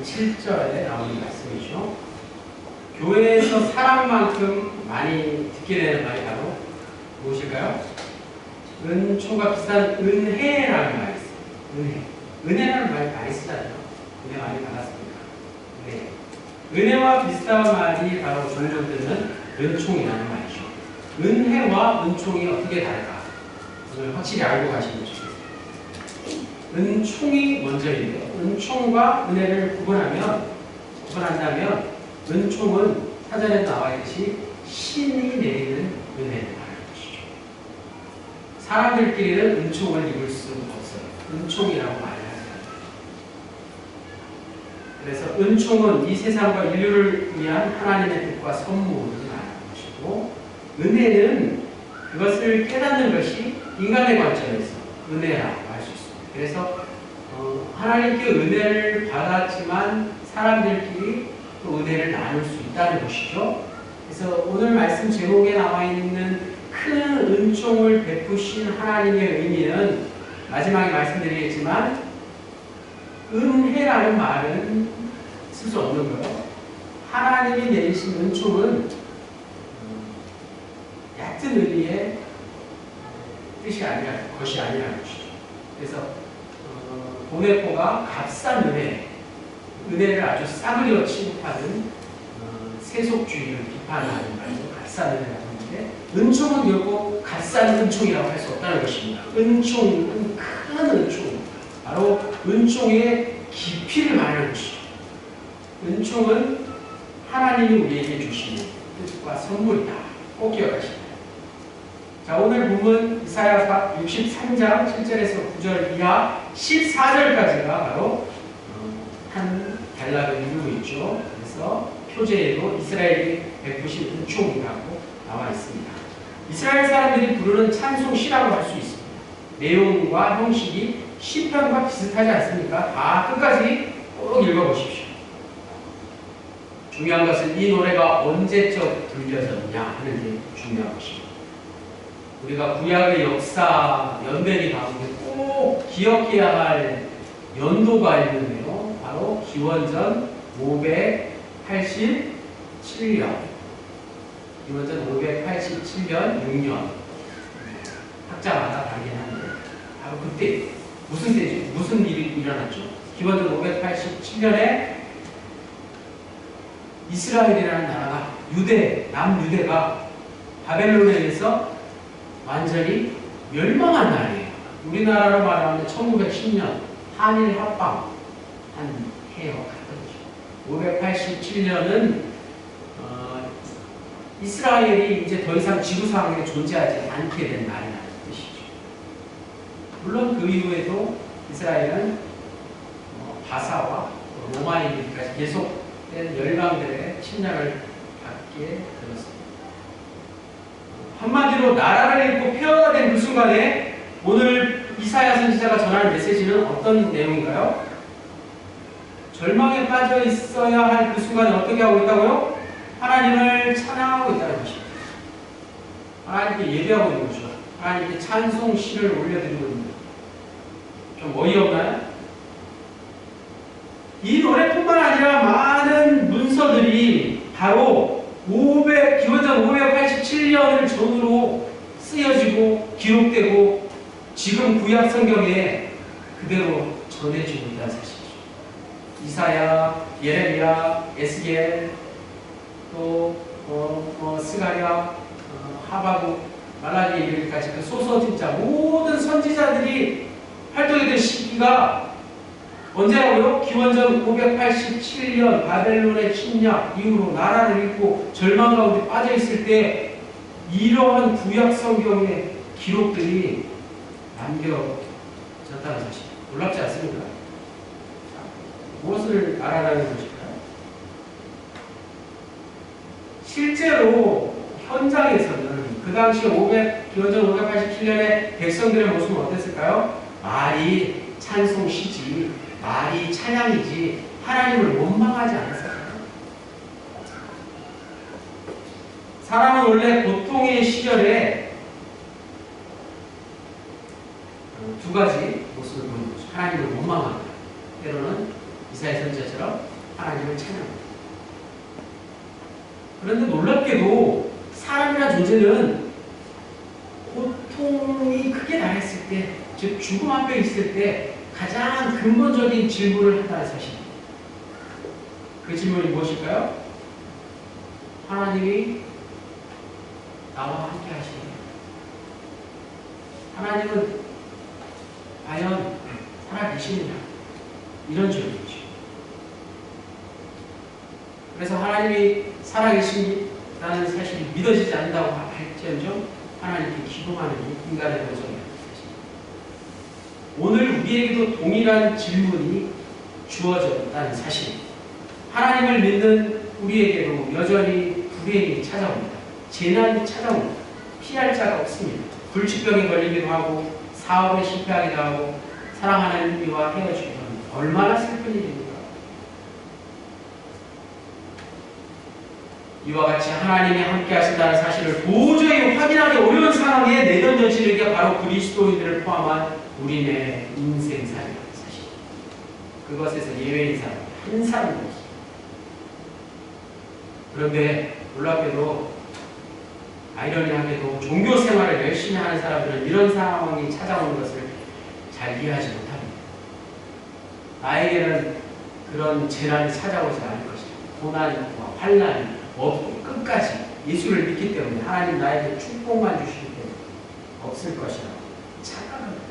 7절에 나오는 말씀이죠. 교회에서 사람만큼 많이 듣게 되는 말이 바로 무엇일까요? 은총과 비슷한 은혜라는 말이 있어요. 은혜. 은혜라는 말 많이 쓰잖아요. 은혜 많이 받았습니까? 네. 은혜와 비슷한 말이 바로 종종 듣는 은총이라는 말이죠. 은혜와 은총이 어떻게 다를까? 오늘 확실히 알고 가시면 좋겠습니다. 은총이 먼저인데요. 은총과 은혜를 구분한다면 은총은 사전에 나와 있듯이 신이 내리는 은혜를 말하는 것이죠. 사람들끼리는 은총을 입을 수 없어요. 은총이라고 말을 하잖아요. 그래서 은총은 이 세상과 인류를 위한 하나님의 뜻과 선물을 말하는 것이고, 은혜는 그것을 깨닫는 것이 인간의 관점에서 은혜라고 할 수 있습니다. 그래서 하나님께 은혜를 받았지만 사람들끼리 또 은혜를 나눌 수 있다는 것이죠. 그래서 오늘 말씀 제목에 나와 있는 큰 은총을 베푸신 하나님의 의미는 마지막에 말씀드리겠지만 은혜라는 말은 쓸 수 없는 거예요. 하나님이 내리신 은총은 얕은 의미의 뜻이 아니라 것이 아니라는 것이죠. 그래서 보네포가 값싼 은혜를 아주 싸그리어 취급하는 세속주의를 비판하는 말로 값싼 은혜라고 하는데, 은총은 결국 값싼 은총이라고 할 수 없다는 것입니다. 은총은 큰 은총, 바로 은총의 깊이를 말하는 것이죠. 은총은 하나님이 우리에게 주시는 뜻과 선물이다. 꼭 기억하시기 바랍니다. 자, 오늘 본문 이사야 63장 7절에서 9절 이하 14절까지가 바로 한 단락을 이루고 있죠. 그래서 표제에도 이스라엘이 베푸신 은총이라고 나와 있습니다. 이스라엘 사람들이 부르는 찬송시라고 할 수 있습니다. 내용과 형식이 시편과 비슷하지 않습니까? 다 끝까지 꼭 읽어보십시오. 중요한 것은 이 노래가 언제적 들려졌냐 하는 게 중요한 것입니다. 우리가 구약의 역사 연대기 가운데 꼭 기억해야 할 연도가 있는데요. 바로 기원전 587년. 기원전 587년 6년. 학자마다 다르긴 한데 바로 그때 무슨 때죠? 무슨 일이 일어났죠? 기원전 587년에 이스라엘이라는 나라가 남유대가 바벨론에 의해서 완전히 멸망한 날이에요. 우리나라로 말하면 1910년 한일 합방 한 해와 같은 거죠. 587년은 이스라엘이 이제 더 이상 지구상에 존재하지 않게 된 날이라는 뜻이죠. 물론 그 이후에도 이스라엘은 바사와 로마인들까지 계속된 열강들의 침략을 받게 되었습니다. 한마디로 나라를 잃고 폐허가 된 그 순간에 오늘 이사야 선지자가 전하는 메시지는 어떤 내용인가요? 절망에 빠져 있어야 할 그 순간에 어떻게 하고 있다고요? 하나님을 찬양하고 있다는 것입니다. 하나님께 예배하고 있는 거죠. 하나님께 찬송시를 올려드리고 있는 거죠. 좀 어이없나요? 이 노래뿐만 아니라 많은 문서들이 바로 기원전 587년을 전후로 쓰여지고 기록되고 지금 구약 성경에 그대로 전해지고 있다는 사실이죠. 이사야, 예레미야, 에스겔, 또 스가랴, 하바국, 말라기 이르기까지 그 소서진자 모든 선지자들이 활동했던 시기가 언제라고요? 기원전 587년 바벨론의 침략 이후로 나라를 잃고 절망 가운데 빠져 있을 때 이러한 구약 성경의 기록들이 남겨졌다는 사실. 놀랍지 않습니까? 무엇을 말하라는 것일까요? 실제로 현장에서는 그 당시 기원전 587년에 백성들의 모습은 어땠을까요? 말이 찬송시지, 말이 찬양이지 하나님을 원망하지 않았어요. 사람은 원래 고통의 시절에 두 가지 모습을 보는 거죠. 하나님을 원망합니다. 때로는 이사야 선지자처럼 하나님을 찬양합니다. 그런데 놀랍게도 사람이라는 존재는 고통이 크게 당했을 때, 즉 죽음 앞에 있을 때 가장 근본적인 질문을 한다는 사실입니다. 그 질문이 무엇일까요? 하나님이 나와 함께 하시니 하나님은 과연 살아계시느냐? 이런 질문이죠. 그래서 하나님이 살아계신다는 사실이 믿어지지 않는다고 할지언정 하나님께 기도하는 인간의 본성입니다. 오늘 우리에게도 동일한 질문이 주어졌다는 사실. 하나님을 믿는 우리에게도 여전히 불행이 찾아옵니다. 재난이 찾아옵니다. 피할 자가 없습니다. 불치병에 걸리기도 하고 사업에 실패하기도 하고 사랑하는 이와 헤어지기도 합니다. 얼마나 슬픈 일입니까? 이와 같이 하나님이 함께 하신다는 사실을 도저히 확인하기 어려운 상황에 내던져지는 게 바로 그리스도인들을 포함한 우리의 인생살이라는 사실. 그것에서 예외인 사람, 한 사람도 없습니다. 그런데 놀랍게도 아이러니하게도 종교 생활을 열심히 하는 사람들은 이런 상황이 찾아오는 것을 잘 이해하지 못합니다. 나에게는 그런 재난이 찾아오지 않을 것이다. 고난과 환난이 없고 끝까지 예수를 믿기 때문에 하나님 나에게 축복만 주시기 때문에 없을 것이라고 착각합니다.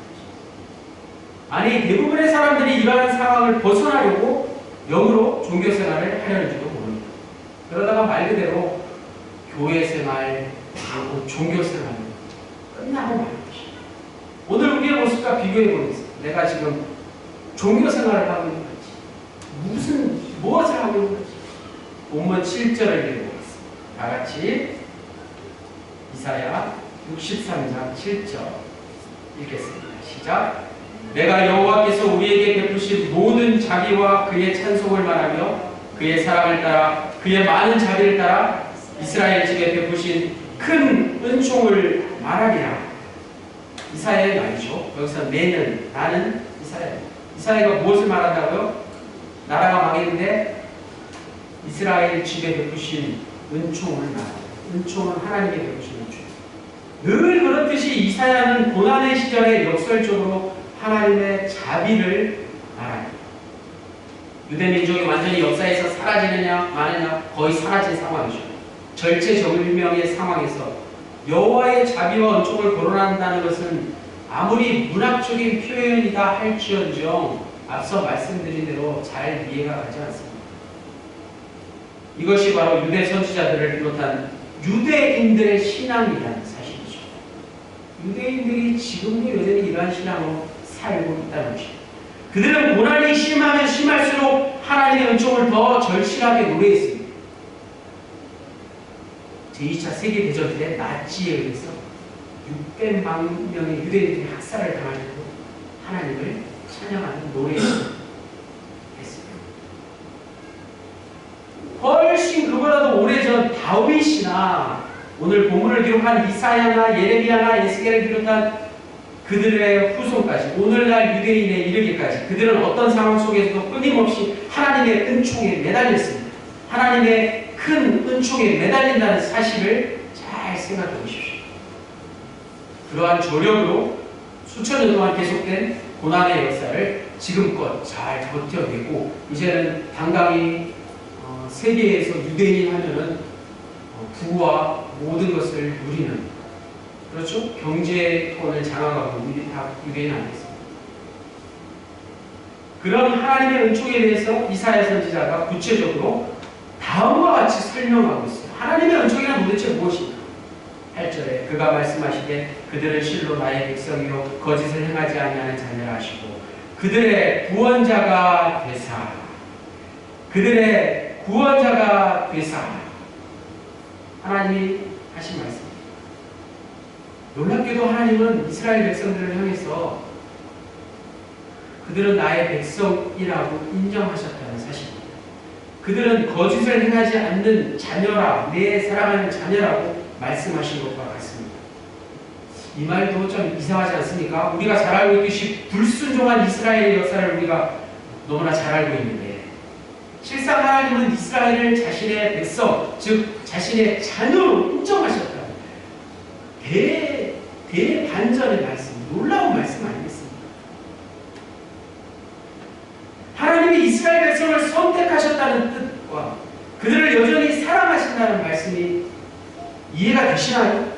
아니 대부분의 사람들이 이러한 상황을 벗어나려고 영으로 종교 생활을 하려는지도 모릅니다. 그러다가 말 그대로 교회 생활, 그리고 종교 생활은 끝나고 마는 것입니다. 오늘 우리의 모습과 비교해 보겠습니다. 내가 지금 종교 생활을 하고 있는 건지 무엇을 하고 있는 건지 본문 7절을 읽어보겠습니다. 다 같이 이사야 63장 7절 읽겠습니다. 시작. 내가 여호와께서 우리에게 베푸신 모든 자비와 그의 찬송을 말하며 그의 사랑을 따라 그의 많은 자비를 따라 이스라엘 집에 베푸신 큰 은총을 말하리라. 이사야의 말이죠. 여기서 내는 나는 이사야입니다. 이사야가 무엇을 말한다고요? 나라가 망했는데 이스라엘 집에 베푸신 은총을 말합니다. 은총은 하나님께 베푸신 은총. 늘 그렇듯이 이사야는 고난의 시절에 역설적으로 하나님의 자비를 말합니다. 유대 민족이 완전히 역사에서 사라지느냐 마느냐 거의 사라진 상황이죠. 절체절명의 상황에서 여호와의 자비와 은총을 거론한다는 것은 아무리 문학적인 표현이다 할지언정 앞서 말씀드린 대로 잘 이해가 가지 않습니다. 이것이 바로 유대 선지자들을 비롯한 유대인들의 신앙이라는 사실이죠. 유대인들이 지금도 여전히 이러한 신앙으로 살고 있다는 것입니다. 그들은 고난이 심하면 심할수록 하나님의 은총을 더 절실하게 노래했습니다. 제2차 세계대전 때 나치에 의해서 600만 명의 유대인들이 학살을 당할 때도 하나님을 찬양하는 노래했습니다. 훨씬 그보다도 오래전 다윗이나 오늘 본문을 기록한 이사야나 예레미야나 에스겔을 비롯한 그들의 후손까지 오늘날 유대인에 이르기까지 그들은 어떤 상황 속에서도 끊임없이 하나님의 은총에 매달렸습니다. 하나님의 큰 은총에 매달린다는 사실을 잘 생각해 보십시오. 그러한 조력으로 수천 년 동안 계속된 고난의 역사를 지금껏 잘 버텨내고 이제는 당당히 세계에서 유대인 하면은 부와 모든 것을 누리는, 그렇죠? 경제권을 장악하고 우리 다 유대인 아니겠습니까? 그런 하나님의 은총에 대해서 이사야 선지자가 구체적으로 다음과 같이 설명하고 있어요. 하나님의 은총이란 도대체 무엇인가? 8절에 그가 말씀하시되 그들은 실로 나의 백성이요 거짓을 행하지 아니하는 자녀라 하시고 그들의 구원자가 되사 그들의 구원자가 되사 하나님이 하신 말씀입니다. 놀랍게도 하나님은 이스라엘 백성들을 향해서 그들은 나의 백성이라고 인정하셨다는 사실입니다. 그들은 거짓을 행하지 않는 자녀라, 내 사랑하는 자녀라고 말씀하신 것과 같습니다. 이 말도 좀 이상하지 않습니까? 우리가 잘 알고 있듯이 불순종한 이스라엘의 역사를 우리가 너무나 잘 알고 있는데 실상 하나님은 이스라엘을 자신의 백성, 즉 자신의 자녀로 인정하셨다. 대반전의 말씀, 놀라운 말씀 아니겠습니까? 하나님이 이스라엘 백성을 선택하셨다는 뜻과 그들을 여전히 사랑하신다는 말씀이 이해가 되시나요?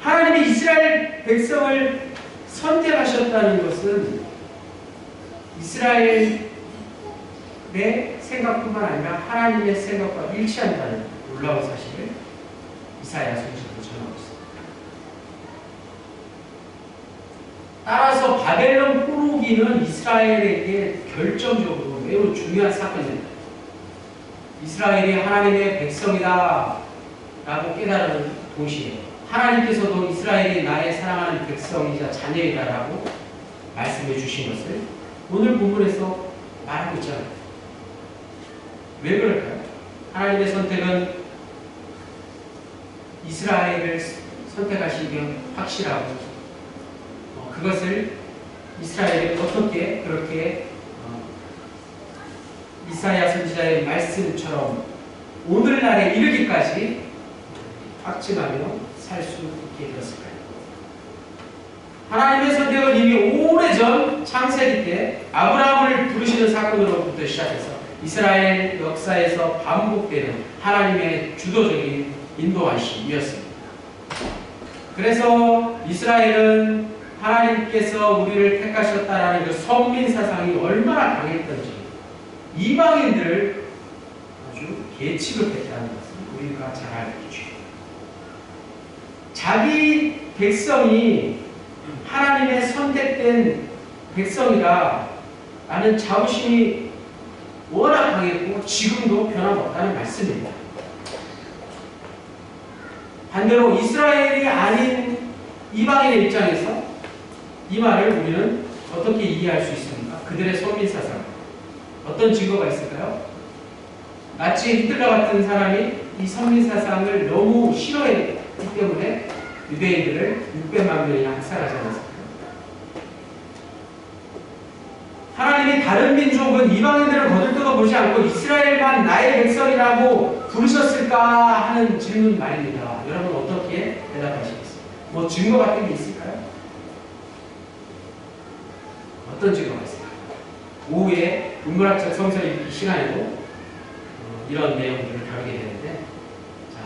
하나님이 이스라엘 백성을 선택하셨다는 것은 이스라엘의 생각뿐만 아니라 하나님의 생각과 일치한다는 놀라운 사실을 이사야 선지자도 전하고 있습니다. 따라서 바벨론 포로기는 이스라엘에게 결정적으로 매우 중요한 사건입니다. 이스라엘이 하나님의 백성이다 라고 깨달은 동시에 하나님께서도 이스라엘이 나의 사랑하는 백성이자 자녀이다 라고 말씀해 주신 것을 오늘 본문에서 말하고 있잖아요. 왜 그럴까요? 하나님의 선택은 이스라엘을 선택하시기 확실하고 그것을 이스라엘이 어떻게 그렇게 이사야 선지자의 말씀처럼 오늘날에 이르기까지 확증하며 살 수 있게 되었을까요? 하나님의 선택은 이미 오래전 창세기 때 아브라함을 부르시는 사건으로부터 시작해서 이스라엘 역사에서 반복되는 하나님의 주도적인 인도하심이었습니다. 그래서 이스라엘은 하나님께서 우리를 택하셨다라는 그 선민 사상이 얼마나 강했던지 이방인들을 아주 개취급했다는 것을 우리가 잘 알고 있죠. 자기 백성이 하나님의 선택된 백성이다 라는 자부심이 워낙 강했고 지금도 변함없다는 말씀입니다. 반대로 이스라엘이 아닌 이방인의 입장에서 이 말을 우리는 어떻게 이해할 수 있습니까? 그들의 선민사상 어떤 증거가 있을까요? 나치 히틀러 같은 사람이 이 선민사상을 너무 싫어했기 때문에 유대인들을 600만 명이나 학살하지 않았습니까? 하나님이 다른 민족은 이방인들을 거들떠도 보지 않고 이스라엘만 나의 백성이라고 부르셨을까 하는 질문 말입니다. 여러분 어떻게 대답하시겠습니까? 뭐 증거 같은 게 있을까요? 어떤 증거가 있을까요? 오후에 인문학적 성서 읽기 시간에도 이런 내용들을 다루게 되는데 자,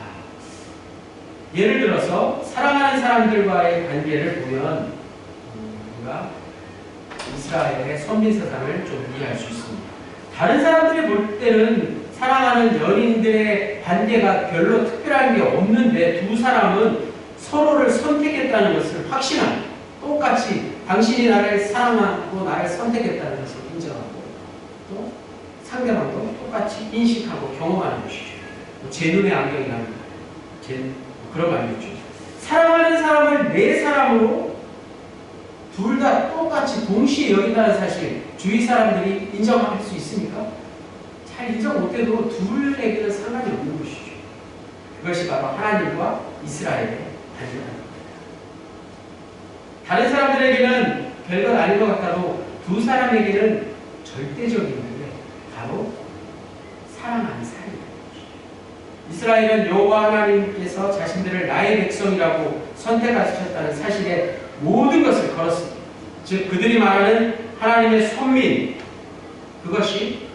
예를 들어서 사랑하는 사람들과의 관계를 보면 우리가 이스라엘의 선민사상을 좀 이해할 수 있습니다. 다른 사람들이 볼 때는 사랑하는 연인들의 관계가 별로 특별한 게 없는데 두 사람은 서로를 선택했다는 것을 확신하는 똑같이 당신이 나를 사랑하고 나를 선택했다는 것을 인정하고 또 상대방도 똑같이 인식하고 경험하는 것이죠. 제 눈의 안경이라는 그런 말이죠. 사랑하는 사람을 내 사람으로 둘 다 똑같이 동시에 여긴다는 사실 주위 사람들이 인정할 수 있습니까? 잘 인정 못해도 둘에게는 상관이 없는 것이죠. 그것이 바로 하나님과 이스라엘의 관계입니다. 다른 사람들에게는 별것 아닌 것 같아도 두 사람에게는 절대적인 게 바로 사랑하는 사이입니다. 이스라엘은 여호와 하나님께서 자신들을 나의 백성이라고 선택하셨다는 사실에 모든 것을 걸었습니다. 즉 그들이 말하는 하나님의 선민 그것이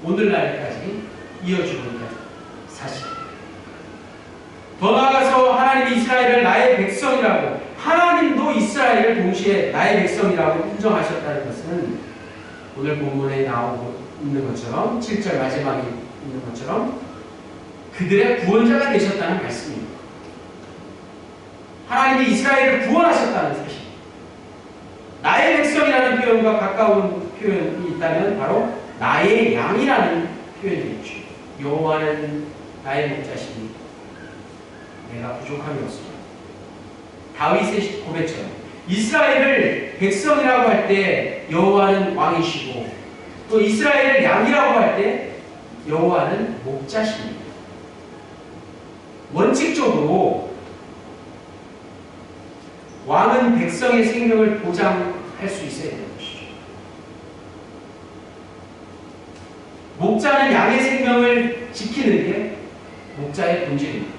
오늘날까지 이어지고 있다는 사실입니다. 더 나아가서 하나님이 이스라엘을 나의 백성이라고 하나님도 이스라엘을 동시에 나의 백성이라고 인정하셨다는 것은 오늘 본문에 나오고 있는 것처럼 7절 마지막에 있는 것처럼 그들의 구원자가 되셨다는 말씀입니다. 하나님이 이스라엘을 구원하셨다는 사실. 나의 백성이라는 표현과 가까운 표현이 있다면 바로 나의 양이라는 표현이겠죠. 여호와는 나의 목자시니 내가 부족함이 없습니다. 다윗의 고백처럼 이스라엘을 백성이라고 할 때 여호와는 왕이시고 또 이스라엘을 양이라고 할 때 여호와는 목자십니다. 원칙적으로 왕은 백성의 생명을 보장할 수 있어야 되는 것이죠. 목자는 양의 생명을 지키는 게 목자의 본질입니다.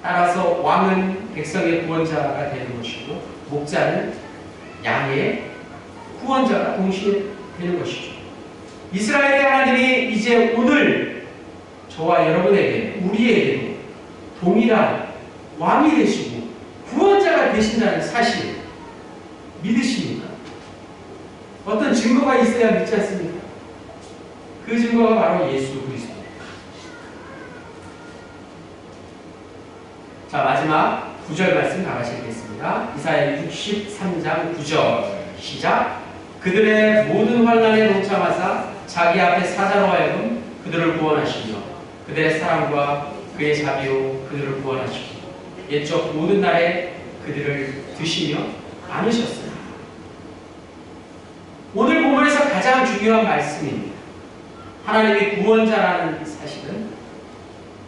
따라서 왕은 백성의 구원자가 되는 것이고 목자는 양의 구원자가 동시에 되는 것이죠. 이스라엘의 하나님이 이제 오늘 저와 여러분에게, 우리에게도 동일한 왕이 되시고 구원자가 되신다는 사실 믿으십니까? 어떤 증거가 있어야 믿지 않습니까? 그 증거가 바로 예수 그리스도입니다. 자, 마지막 9절 말씀 다 같이 읽겠습니다. 이사야 63장 9절 시작. 그들의 모든 환난에 동참하사 자기 앞에 사자로 하여금 그들을 구원하시며 그들의 사랑과 그의 자비로 그들을 구원하시고 옛적 모든 날에 그들을 드시며 안으셨으나. 오늘 본문에서 가장 중요한 말씀입니다. 하나님이 구원자라는 사실은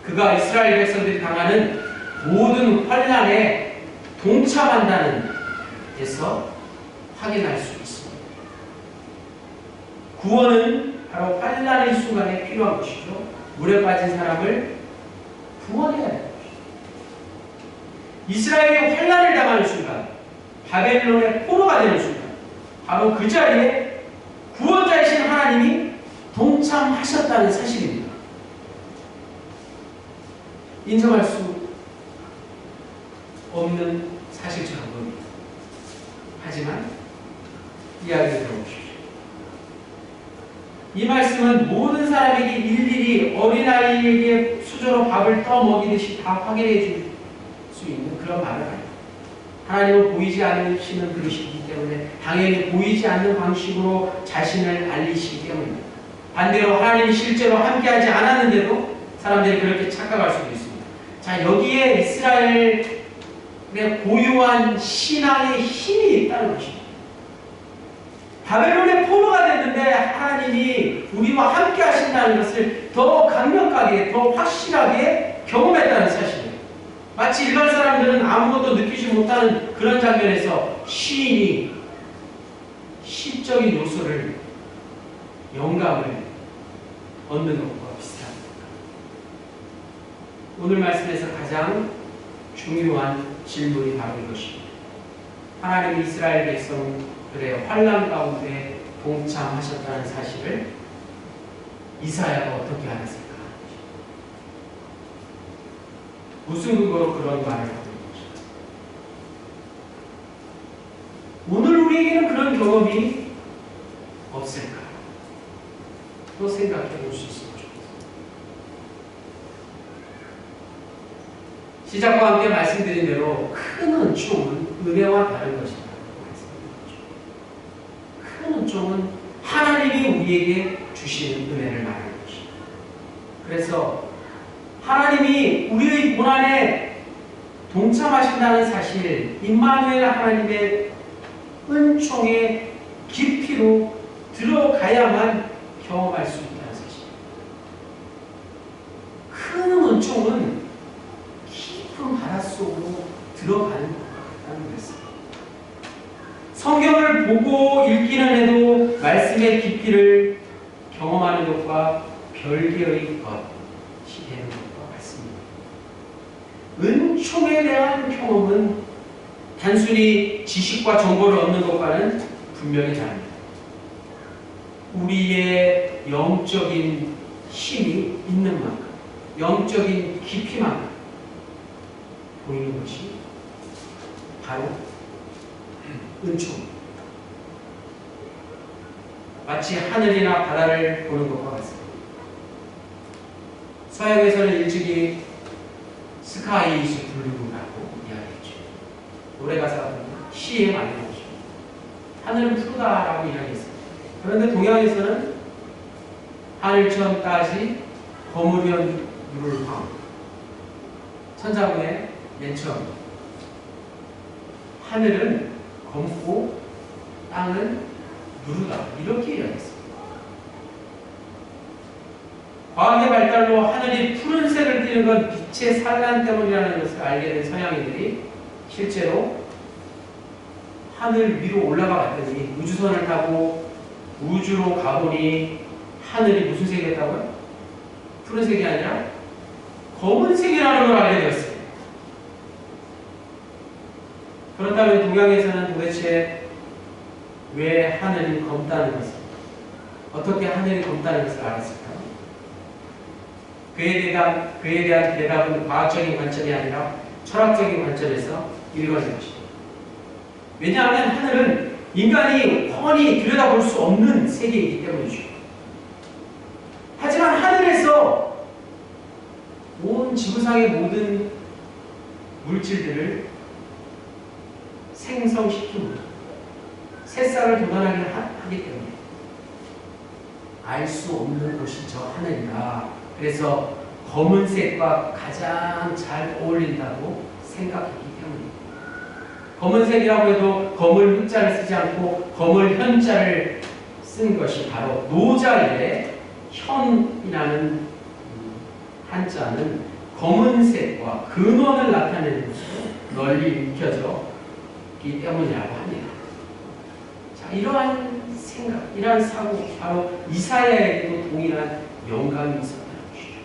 그가 이스라엘 백성들이 당하는 모든 환난에 동참한다는 데서 확인할 수 있습니다. 구원은 바로 환난의 순간에 필요한 것이죠. 물에 빠진 사람을 구원해야 하는 것이죠. 이스라엘이 환난을 당하는 순간, 바벨론의 포로가 되는 순간, 바로 그 자리에 구원자이신 하나님이 동참하셨다는 사실입니다. 인정할 수 없는 사실처럼 보입니다. 하지만 이야기를 들어보십시오. 이 말씀은 모든 사람에게 일일이 어린아이에게 수저로 밥을 떠먹이듯이 다 확인해 줄 수 있는 그런 말을 합니다. 하나님은 보이지 않으시는 분이시기 때문에 당연히 보이지 않는 방식으로 자신을 알리시기 때문입니다. 반대로 하나님이 실제로 함께하지 않았는데도 사람들이 그렇게 착각할 수도 있습니다. 자, 여기에 이스라엘의 고유한 신앙의 힘이 있다는 것입니다. 바벨론의 포로가 됐는데 하나님이 우리와 함께 하신다는 것을 더 강력하게, 더 확실하게 경험했다는 사실이에요. 마치 일반 사람들은 아무것도 느끼지 못하는 그런 장면에서 시인이 시적인 요소를, 영감을 얻는 것과 비슷합니다. 오늘 말씀에서 가장 중요한 질문이 바로 이것입니다. 하나님이 이스라엘 백성들의 환난 가운데 동참하셨다는 사실을 이사야가 어떻게 알았을까? 무슨 근거로 그런 말을 하는 것일까? 오늘 우리에게는 그런 경험이 없을까? 또 생각해 볼 수 있으면 좋겠습니다. 시작과 함께 말씀드린 대로 큰 은총은 은혜와 다른 것이다. 큰 은총은 하나님이 우리에게 주시는 은혜를 말하는 것입니다. 그래서 하나님이 우리의 고난에 동참하신다는 사실, 임마누엘 하나님의 은총의 깊이로 들어가야만 경험할 수 있다는 사실. 큰 은총은 깊은 바닷속으로 들어가는 것같다는 것입니다. 성경을 보고 읽기는 해도 말씀의 깊이를 경험하는 것과 별개의 것이 되는 것과 같습니다. 은총에 대한 경험은 단순히 지식과 정보를 얻는 것과는 분명히 다릅니다. 우리의 영적인 힘이 있는 만큼, 영적인 깊이만큼 보이는 것이 바로 은총. 마치 하늘이나 바다를 보는 것과 같습니다. 서양에서는 일찍이 스카이 is blue라고 이야기했죠. 노래 가사가 시에 많이 나오죠. 하늘은 푸르다라고 이야기했습니다. 그런데 동양에서는 하늘천까지 거무련 물황. 천자문의 맨 처음. 하늘은 검고 땅은 누르다. 이렇게 이야기했습니다. 과학의 발달로 하늘이 푸른색을 띠는 건 빛의 산란 때문이라는 것을 알게 된 서양인들이 실제로 하늘 위로 올라가 봤더니 우주선을 타고 우주로 가보니 하늘이 무슨 색이었다고요? 푸른색이 아니라 검은색이라는 걸 알게 되었어요. 그렇다면 동양에서는 도대체 왜 하늘이 검다는 것을, 어떻게 하늘이 검다는 것을 알았을까요? 그에 대한 대답은 과학적인 관점이 아니라 철학적인 관점에서 읽어진 것입니다. 왜냐하면 하늘은 인간이 훤히 들여다볼 수 없는 세계이기 때문이죠. 하지만 하늘에서 온 지구상의 모든 물질들을 생성시키고 새싹을 돋아나게 하기 때문에 알 수 없는 곳이 저 하늘이다. 그래서 검은색과 가장 잘 어울린다고 생각했기 때문입니다. 검은색이라고 해도 검을 흑자를 쓰지 않고 검을 현자를 쓴 것이 바로 노자의 현이라는 한자는 검은색과 근원을 나타내는 것으로 널리 읽혀졌기 때문이라고 합니다. 자, 이러한 생각, 이러한 사고, 바로 이사야에게도 동일한 영감이 있었다는 것이죠.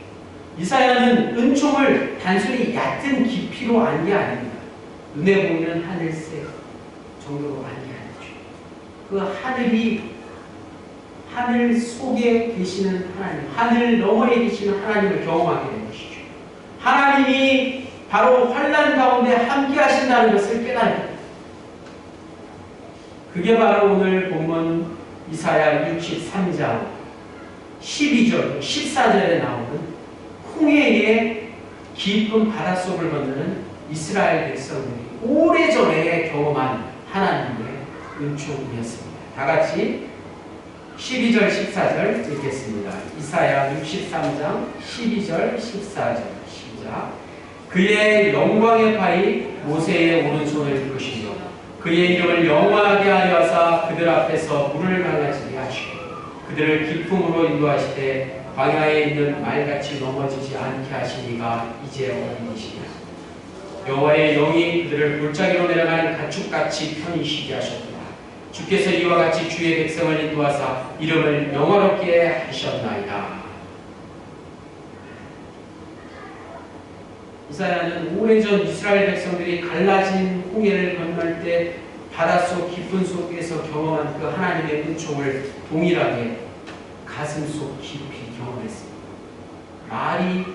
이사야는 은총을 단순히 얕은 깊이로 안 게 아닙니다. 눈에 보이는 하늘색 정도로 안 게 아니죠. 그 하늘이 하늘 속에 계시는 하나님, 하늘 너머에 계시는 하나님을 경험하게 된 것이죠. 하나님이 바로 환난 가운데 함께 하신다는 것을 깨달은 것. 그게 바로 오늘 본문 이사야 63장 12절, 14절에 나오는 홍해의 깊은 바닷속을 건너는 이스라엘 백성들이 오래전에 경험한 하나님의 은총이었습니다. 다 같이 12절, 14절 읽겠습니다. 이사야 63장 12절, 14절 시작. 그의 영광의 팔이 모세의 오른손을 이끄시며 그의 이름을 영화하게 하여사 그들 앞에서 물을 강하지게 하시고 그들을 기품으로 인도하시되 광야에 있는 말같이 넘어지지 않게 하시니가 이제 어디이시냐. 여호와의 영이 그들을 골짜기로 내려가는 가축같이 편히 쉬게 하셨구나. 주께서 이와 같이 주의 백성을 인도하사 이름을 영화롭게 하셨나이다. 이사야는 오래전 이스라엘 백성들이 갈라진 홍해를 건널 때 바닷속 깊은 속에서 경험한 그 하나님의 은총을 동일하게 가슴속 깊이 경험했습니다. 말이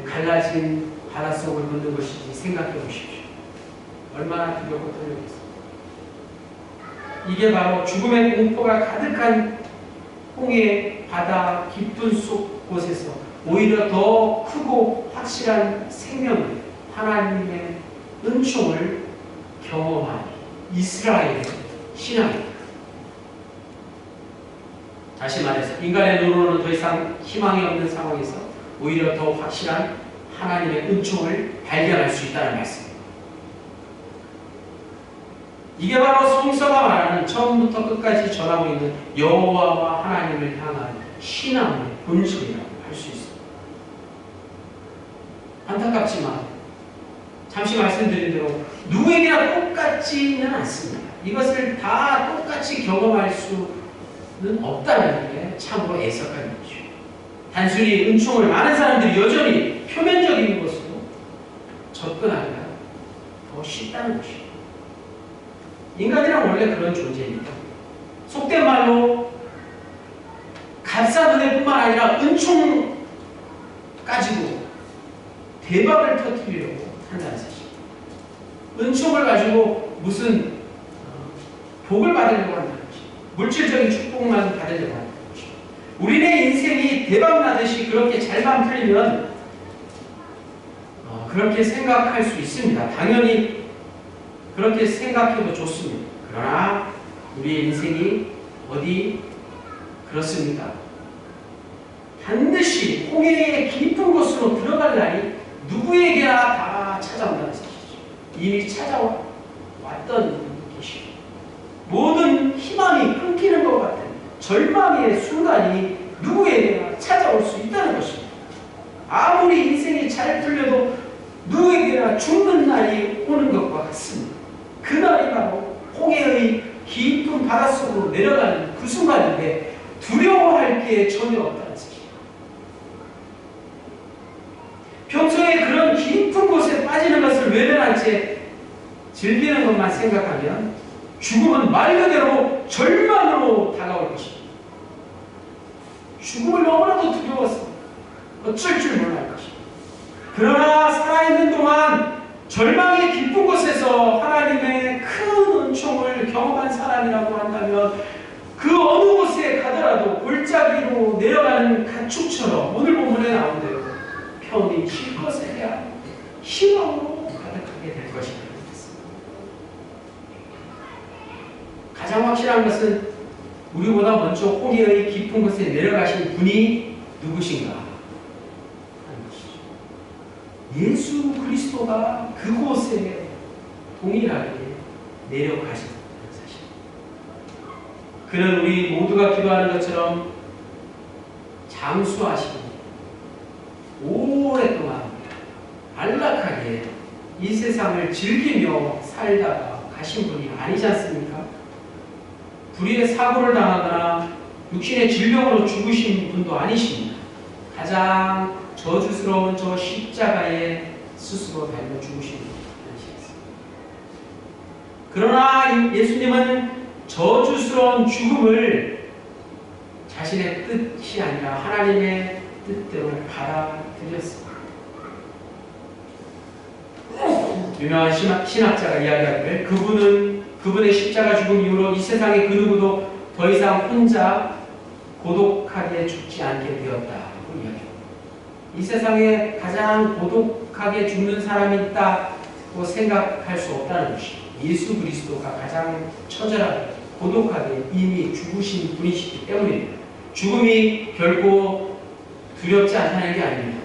갈라진 바닷속을 걷는 것인지 생각해 보십시오. 얼마나 두렵고 떨렸겠습니까? 이게 바로 죽음의 공포가 가득한 홍해 바다 깊은 속 곳에서 오히려 더 크고 확실한 생명을, 하나님의 은총을 경험한 이스라엘의 신앙입니다. 다시 말해서 인간의 눈으로는 더 이상 희망이 없는 상황에서 오히려 더 확실한 하나님의 은총을 발견할 수 있다는 말씀입니다. 이게 바로 성서가 말하는 처음부터 끝까지 전하고 있는 여호와와 하나님을 향한 신앙의 본질이라고 할 수 있습니다. 안타깝지만 잠시 말씀드린 대로 누구에게나 똑같지는 않습니다. 이것을 다 똑같이 경험할 수는 없다는 게 참으로 애석한 거죠. 단순히 은총을 많은 사람들이 여전히 표면적인 것으로 접근하기가 더 쉽다는 것이죠. 인간이란 원래 그런 존재입니다. 속된 말로 값싼 은혜뿐만 아니라 은총 가지고 대박을 터뜨리려고 한다는 사실. 은총을 가지고 무슨 복을 받으려고 한다는 것이, 물질적인 축복만 받으려고 한다는 것이. 우리네 인생이 대박나듯이 그렇게 잘만 풀리면 그렇게 생각할 수 있습니다. 당연히 그렇게 생각해도 좋습니다. 그러나 우리의 인생이 어디 그렇습니까? 반드시 홍해의 깊은 곳으로 들어갈 날이 누구에게나 다 찾아온다는 사실이죠. 이미 찾아왔던 계시고 모든 희망이 끊기는 것 같은 절망의 순간이 누구에게나 찾아올 수 있다는 것입니다. 아무리 인생이 잘 풀려도 누구에게나 죽는 날이 오는 것과 같습니다. 그날이 바로 홍해의 깊은 바닷속으로 내려가는 그 순간인데 두려워할 게 전혀 없다는 사실. 평소에 그런 깊은 곳에 빠지는 것을 외면한 채 즐기는 것만 생각하면 죽음은 말 그대로 절망으로 다가올 것입니다. 죽음을 너무나도 두려워서 어쩔 줄 몰랄 것입니다. 그러나 살아있는 동안 절망의 깊은 곳에서 하나님의 큰 은총을 경험한 사람이라고 한다면 그 어느 곳에 가더라도 골짜기로 내려가는 가축처럼 오늘 본문에 나온 대로 편히 쉴 것에 대한 희망으로 가득하게 될 것입니다. 가장 확실한 것은 우리보다 먼저 홍해의 깊은 곳에 내려가신 분이 누구신가 하는 것이죠. 예수 그리스도가 그곳에 동일하게 내려가셨다는 사실. 그는 우리 모두가 기도하는 것처럼 장수하시고 오랫동안 안락하게 이 세상을 즐기며 살다가 가신 분이 아니지 않습니까? 불의의 사고를 당하거나 육신의 질병으로 죽으신 분도 아니십니다. 가장 저주스러운 저 십자가에 스스로 달려 죽으신 분이셨습니다. 그러나 예수님은 저주스러운 죽음을 자신의 뜻이 아니라 하나님의 뜻대로 받아들였습니다. 유명한 신학자가 이야기하기를 그분의 십자가 죽음 이후로 이 세상의 그 누구도 더 이상 혼자 고독하게 죽지 않게 되었다고 이야기합니다. 이 세상에 가장 고독하게 죽는 사람이 있다고 생각할 수 없다는 것입니다. 예수 그리스도가 가장 처절하게 고독하게 이미 죽으신 분이시기 때문입니다. 죽음이 결코 두렵지 않다는 게 아닙니다.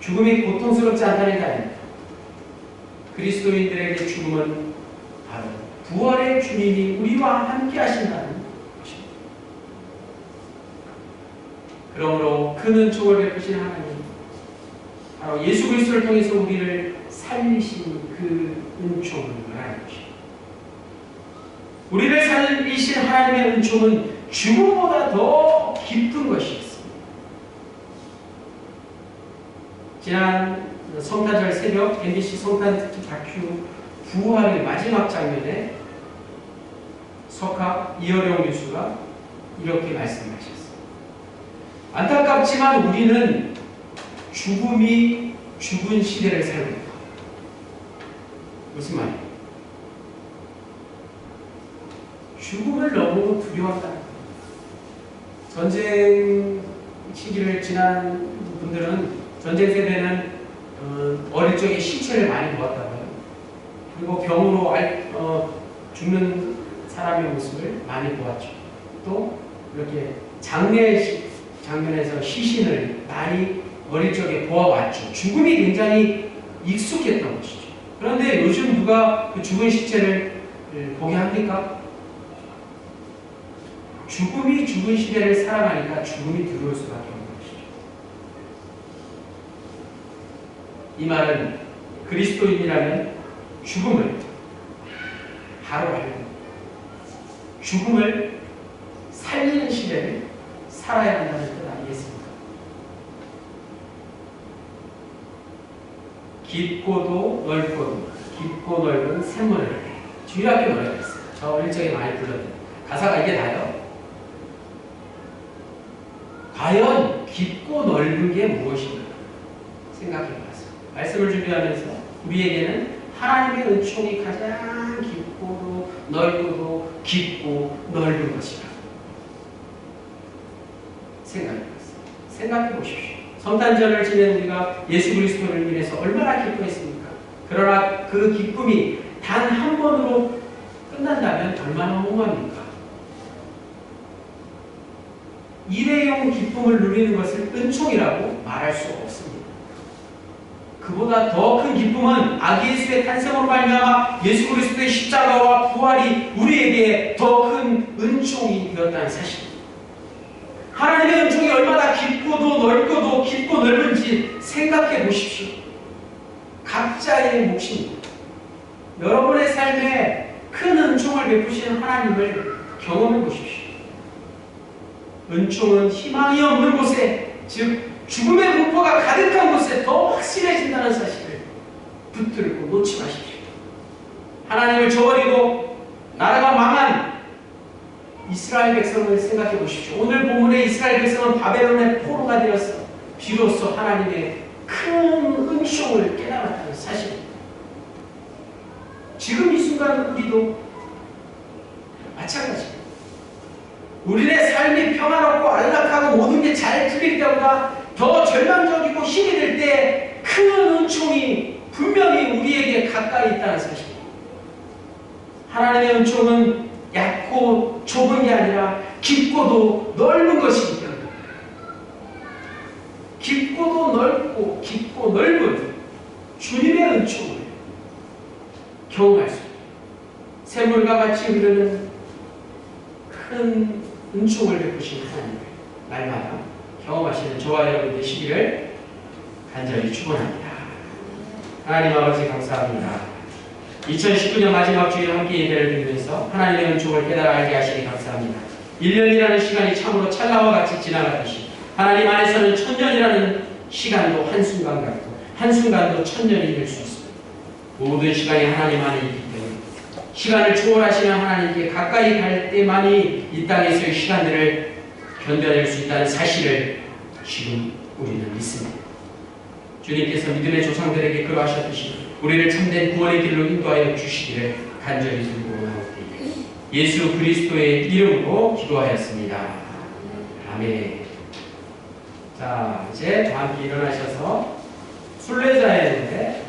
죽음이 고통스럽지 않다는 게 아닙니다. 그리스도인들에게 죽음은 바로 부활의 주님이 우리와 함께 하신다는 것입니다. 그러므로 큰 은총을 베푸신 하나님, 바로 예수 그리스도를 통해서 우리를 살리신 그 은총을 말하는 것입니다. 우리를 살리신 하나님의 은총은 죽음보다 더 깊은 것이었습니다. 지난 성탄절 새벽 MBC 성탄 특집 다큐 부활의 마지막 장면에 석학 이어령 교수가 이렇게 말씀하셨습니다. 안타깝지만 우리는 죽음이 죽은 시대를 살고 있다. 무슨 말이에요? 죽음을 너무 두려워한다. 전쟁 시기를 지난 분들은 전쟁 세대는 어릴 적에 신체를 많이 보았다고요. 그리고 병으로 죽는 사람의 모습을 많이 보았죠. 또 이렇게 장면에서 시신을 많이 어릴 적에 보아왔죠. 죽음이 굉장히 익숙했던 것이죠. 그런데 요즘 누가 그 죽은 시체를 보게 합니까? 죽음이 죽은 시대를 살아가니까 죽음이 두려울 수밖에 없는 것이죠. 이 말은 그리스도인이라면 죽음을 바로 알고 죽음을 살리는 시대를 살아야 한다는 뜻 아니겠습니까? 깊고 넓은 샘물을 주일학교 노래가 있어요. 저 어릴 적에 많이 불렀는데 가사가 이게 다요. 과연 깊고 넓은 게 무엇인가 생각해봤어요. 말씀을 준비하면서 우리에게는 하나님의 은총이 가장 깊고도 넓고도 깊고 넓은 것이다. 생각해 보십시오. 성탄절을 지낸 우리가 예수 그리스도를 인해서 얼마나 기뻐했습니까? 그러나 그 기쁨이 단 한 번으로 끝난다면 얼마나 허무합니까? 일회용 기쁨을 누리는 것을 은총이라고 말할 수 없습니다. 그보다 더 큰 기쁨은 아기 예수의 탄생으로 말미암아 예수 그리스도의 십자가와 부활이 우리에게 더 큰 은총이 되었다는 사실입니다. 하나님의 은총이 얼마나 깊고도 넓고도 깊고 넓은지 생각해 보십시오. 각자의 몫입니다. 여러분의 삶에 큰 은총을 베푸시는 하나님을 경험해 보십시오. 은총은 희망이 없는 곳에, 즉 죽음의 공포가 가득한 곳에 더 확실해진다는 사실을 붙들고 놓지 마십시오. 하나님을 저버리고 나라가 망한 이스라엘 백성을 생각해 보십시오. 오늘 본문의 이스라엘 백성은 바벨론의 포로가 되어서 비로소 하나님의 큰 은총을 깨달았다는 사실입니다. 지금 이 순간 우리도 마찬가지입니다. 우리의 삶이 평화롭고 안락하고 모든 게 잘 풀릴 때보다 더 절망적이고 힘이 들 때 큰 은총이 분명히 우리에게 가까이 있다는 사실입니다. 하나님의 은총은 얕고 좁은 게 아니라 깊고도 넓은 것이기 때문에, 깊고도 넓고 깊고 넓은 주님의 은총을 경험할 수 있습니다. 샘물과 같이 흐르는 큰 은총을 베푸신 하나님을 날마다 경험하시는 저와 여러분 되시기를 간절히 축원합니다. 하나님 아버지 감사합니다. 2019년 마지막 주일 함께 예배를 드리면서 하나님의 은총을 깨달아 알게 하시니 감사합니다. 1년이라는 시간이 참으로 찰나와 같이 지나가듯이 하나님 안에서는 천년이라는 시간도 한순간 같고 한순간도 천년이 될 수 있습니다. 모든 시간이 하나님 안에 있기 때문에 시간을 초월하시는 하나님께 가까이 갈 때만이 이 땅에서의 시간들을 견뎌낼 수 있다는 사실을 지금 우리는 믿습니다. 주님께서 믿음의 조상들에게 그러하셨듯이 우리를 참된 구원의 길로 인도하여 주시기를 간절히 들고나옵니다. 예수 그리스도의 이름으로 기도하였습니다. 아멘. 자, 이제 다 함께 일어나셔서 순례자의 노래